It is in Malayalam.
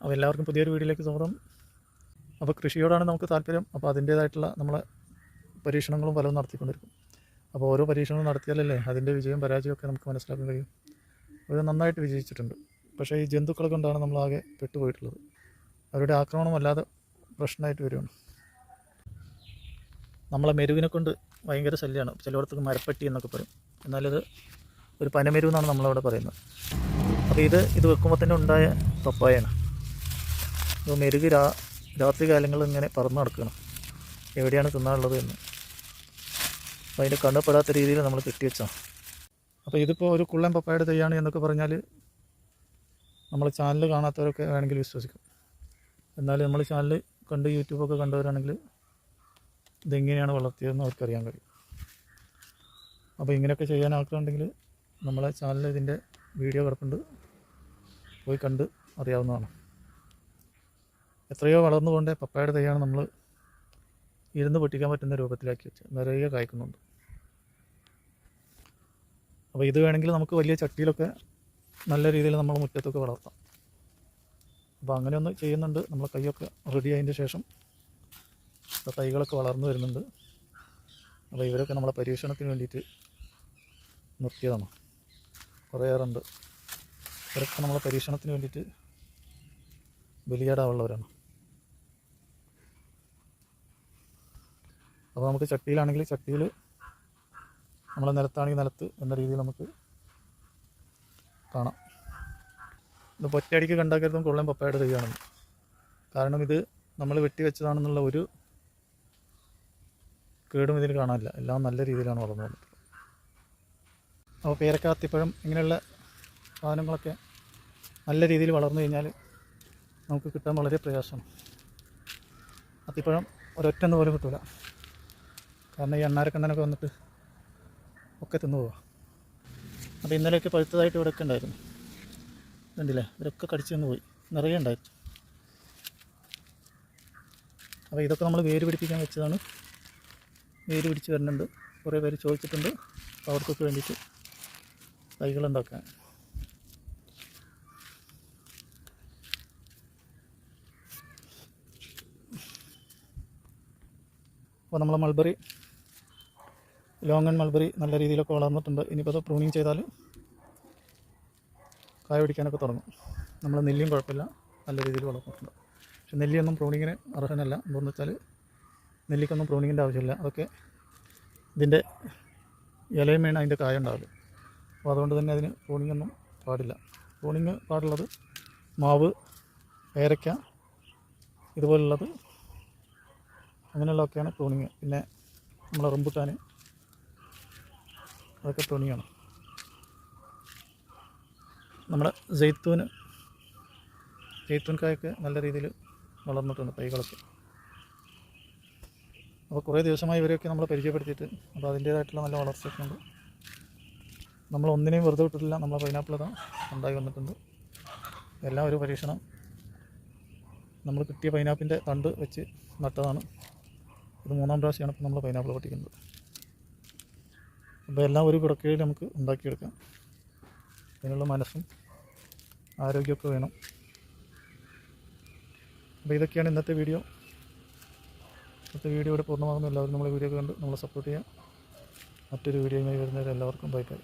അപ്പോൾ എല്ലാവർക്കും പുതിയൊരു വീഡിയോയിലേക്ക് സ്വാഗതം. അപ്പോൾ കൃഷിയോടാണ് നമുക്ക് താല്പര്യം. അപ്പോൾ അതിൻ്റേതായിട്ടുള്ള നമ്മളെ പരീക്ഷണങ്ങളും പലതും നടത്തിക്കൊണ്ടിരിക്കും. അപ്പോൾ ഓരോ പരീക്ഷണങ്ങളും നടത്തിയാലല്ലേ അതിൻ്റെ വിജയം പരാജയമൊക്കെ നമുക്ക് മനസ്സിലാക്കാൻ കഴിയും. അത് നന്നായിട്ട് വിജയിച്ചിട്ടുണ്ട്. പക്ഷേ ഈ ജന്തുക്കളെ കൊണ്ടാണ് നമ്മളാകെ പെട്ടുപോയിട്ടുള്ളത്. അവരുടെ ആക്രമണം അല്ലാതെ പ്രശ്നമായിട്ട് വരുവാണ്. നമ്മളെ മെരുവിനെ കൊണ്ട് ഭയങ്കര ശല്യമാണ്. ചിലയിടത്തൊക്കെ മരപ്പട്ടി എന്നൊക്കെ പറയും. എന്നാലത് ഒരു പനമെരു എന്നാണ് നമ്മളവിടെ പറയുന്നത്. അപ്പോൾ ഇത് വെക്കുമ്പോൾ തന്നെ ഉണ്ടായ പപ്പായാണ്. അപ്പോൾ മെരുക് രാത്രി കാലങ്ങളിൽ ഇങ്ങനെ പറന്ന് നടക്കണം, എവിടെയാണ് തിന്നാനുള്ളത് എന്ന്. അപ്പോൾ അതിൻ്റെ കണ്ണപ്പെടാത്ത രീതിയിൽ നമ്മൾ കെട്ടിവെച്ചാണ്. അപ്പോൾ ഇതിപ്പോൾ ഒരു കുള്ളൻ പപ്പായുടെ തൈയാണ് എന്നൊക്കെ പറഞ്ഞാൽ നമ്മൾ ചാനൽ കാണാത്തവരൊക്കെ വേണമെങ്കിൽ വിശ്വസിക്കും. എന്നാൽ നമ്മൾ ചാനൽ കണ്ട് യൂട്യൂബൊക്കെ കണ്ടവരാണെങ്കിൽ ഇതെങ്ങനെയാണ് വളർത്തിയതെന്ന് അവർക്കറിയാൻ കഴിയും. അപ്പോൾ ഇങ്ങനെയൊക്കെ ചെയ്യാൻ ആൾക്കുണ്ടെങ്കിൽ നമ്മളെ ചാനലിൽ ഇതിൻ്റെ വീഡിയോ കിടപ്പുണ്ട്, പോയി കണ്ട് അറിയാവുന്നതാണ്. എത്രയോ വളർന്നുകൊണ്ട് പപ്പായുടെ തൈയാണ് നമ്മൾ ഇരുന്ന് പൊട്ടിക്കാൻ പറ്റുന്ന രൂപത്തിലാക്കി വെച്ച് നിറയെ കായ്ക്കുന്നുണ്ട്. അപ്പോൾ ഇത് വേണമെങ്കിൽ നമുക്ക് വലിയ ചട്ടിയിലൊക്കെ നല്ല രീതിയിൽ നമ്മൾ മുറ്റത്തൊക്കെ വളർത്താം. അപ്പോൾ അങ്ങനെ ഒന്ന് ചെയ്യുന്നുണ്ട്. നമ്മളെ കൈയൊക്കെ റെഡി ആയതിൻ്റെ ശേഷം തൈകളൊക്കെ വളർന്നു വരുന്നുണ്ട്. അപ്പോൾ ഇവരൊക്കെ നമ്മളെ പരീക്ഷണത്തിന് വേണ്ടിയിട്ട് നിർത്തിയതാണ്. കുറേയേറുണ്ട്. ഇവരൊക്കെ നമ്മളെ പരീക്ഷണത്തിന് വേണ്ടിയിട്ട് ബലിയാടാവുള്ളവരാണ്. അപ്പോൾ നമുക്ക് ചട്ടിയിലാണെങ്കിൽ ചട്ടിയിൽ, നമ്മളെ നിലത്താണെങ്കിൽ നിലത്ത് എന്ന രീതിയിൽ നമുക്ക് കാണാം. ഇത് ഒറ്റയടിക്ക് കണ്ടാക്കരുതും കൊള്ളൻ പപ്പായുടെ തൈയാണെന്ന്. കാരണം ഇത് നമ്മൾ വെട്ടി വെച്ചതാണെന്നുള്ള ഒരു കേടും ഇതിന് കാണാനില്ല. എല്ലാം നല്ല രീതിയിലാണ് വളർന്നു വന്നിട്ടുള്ളത്. അപ്പോൾ പേരക്ക, അത്തിപ്പഴം ഇങ്ങനെയുള്ള സാധനങ്ങളൊക്കെ നല്ല രീതിയിൽ വളർന്നു കഴിഞ്ഞാൽ നമുക്ക് കിട്ടാൻ വളരെ പ്രയാസമാണ്. അത്തിപ്പഴം ഒരൊറ്റ പോലും കിട്ടില്ല. കാരണം ഈ എണ്ണാരക്കണ്ണനൊക്കെ വന്നിട്ട് ഒക്കെ തിന്നു പോവാം. അപ്പോൾ ഇന്നലെയൊക്കെ പഴുത്തതായിട്ട് ഇവിടെയൊക്കെ ഉണ്ടായിരുന്നു. കണ്ടില്ലേ, ഇവരൊക്കെ കടിച്ചു നിന്ന് പോയി. നിറയെ ഉണ്ടായിരുന്നു. അപ്പോൾ ഇതൊക്കെ നമ്മൾ വേര് പിടിപ്പിക്കാൻ വെച്ചതാണ്. വേര് പിടിച്ച് വരുന്നുണ്ട്. കുറേ പേര് ചോദിച്ചിട്ടുണ്ട്. അപ്പോൾ അവർക്കൊക്കെ വേണ്ടിയിട്ട് തൈകളുണ്ടാക്കാൻ. അപ്പോൾ നമ്മളെ മൾബറി, ലോങ് ആൻഡ് മൾബറി നല്ല രീതിയിലൊക്കെ വളർന്നിട്ടുണ്ട്. ഇനിയിപ്പോൾ അത് പ്രൂണിങ് ചെയ്താൽ കായ പിടിക്കാനൊക്കെ തുടങ്ങും. നമ്മൾ നെല്ലിയും കുഴപ്പമില്ല, നല്ല രീതിയിൽ വളർന്നിട്ടുണ്ട്. പക്ഷെ നെല്ലിയൊന്നും പ്രൂണിങ്ങിന് അർഹനല്ല. എന്താണെന്ന് വെച്ചാൽ നെല്ലിക്കൊന്നും പ്രൂണിങ്ങിൻ്റെ ആവശ്യമില്ല. അതൊക്കെ ഇതിൻ്റെ ഇലയും വേണം അതിൻ്റെ കായ ഉണ്ടാവില്ല. അപ്പോൾ അതുകൊണ്ട് തന്നെ അതിന് പ്രൂണിങ്ങൊന്നും പാടില്ല. പ്രൂണിങ് പാടുള്ളത് മാവ്, പേരയ്ക്ക, ഇതുപോലുള്ളത്, അങ്ങനെയുള്ളതൊക്കെയാണ് പ്രൂണിങ്. പിന്നെ നമ്മളെ റംബുട്ടാൻ, അതൊക്കെ പ്രൂണിങ്ങാണ്. നമ്മുടെ ജെയ്ത്തൂൻ കായൊക്കെ നല്ല രീതിയിൽ വളർന്നിട്ടുണ്ട്, തൈകളൊക്കെ. അപ്പോൾ കുറേ ദിവസമായി ഇവരെയൊക്കെ നമ്മൾ പരിചയപ്പെടുത്തിയിട്ട്. അപ്പോൾ അതിൻ്റേതായിട്ടുള്ള നല്ല വളർച്ചയൊക്കെ ഉണ്ട്. നമ്മൾ ഒന്നിനെയും വെറുതെ വിട്ടിട്ടില്ല. നമ്മളെ പൈനാപ്പിൾ ഇതാ ഉണ്ടായി വന്നിട്ടുണ്ട്. എല്ലാം ഒരു പരീക്ഷണം. നമ്മൾ കിട്ടിയ പൈനാപ്പിളിൻ്റെ തണ്ട് വെച്ച് നട്ടതാണ്. ഇത് 3-ാം പ്രാവശ്യമാണ് ഇപ്പോൾ നമ്മൾ പൈനാപ്പിൾ പൊട്ടിക്കുന്നത്. അപ്പോൾ എല്ലാം ഒരു കുടക്കീഴിൽ നമുക്ക് ഉണ്ടാക്കിയെടുക്കാം. അതിനുള്ള മനസ്സും ആരോഗ്യമൊക്കെ വേണം. അപ്പോൾ ഇതൊക്കെയാണ് ഇന്നത്തെ വീഡിയോ. ഇന്നത്തെ വീഡിയോ ഇവിടെ പൂർണ്ണമാകുന്നു. എല്ലാവരും നമ്മളെ വീഡിയോ കണ്ട് നമ്മളെ സപ്പോർട്ട് ചെയ്യുക. മറ്റൊരു വീഡിയോയുമായി വരുന്നവരെ എല്ലാവർക്കും ബൈ ബൈ.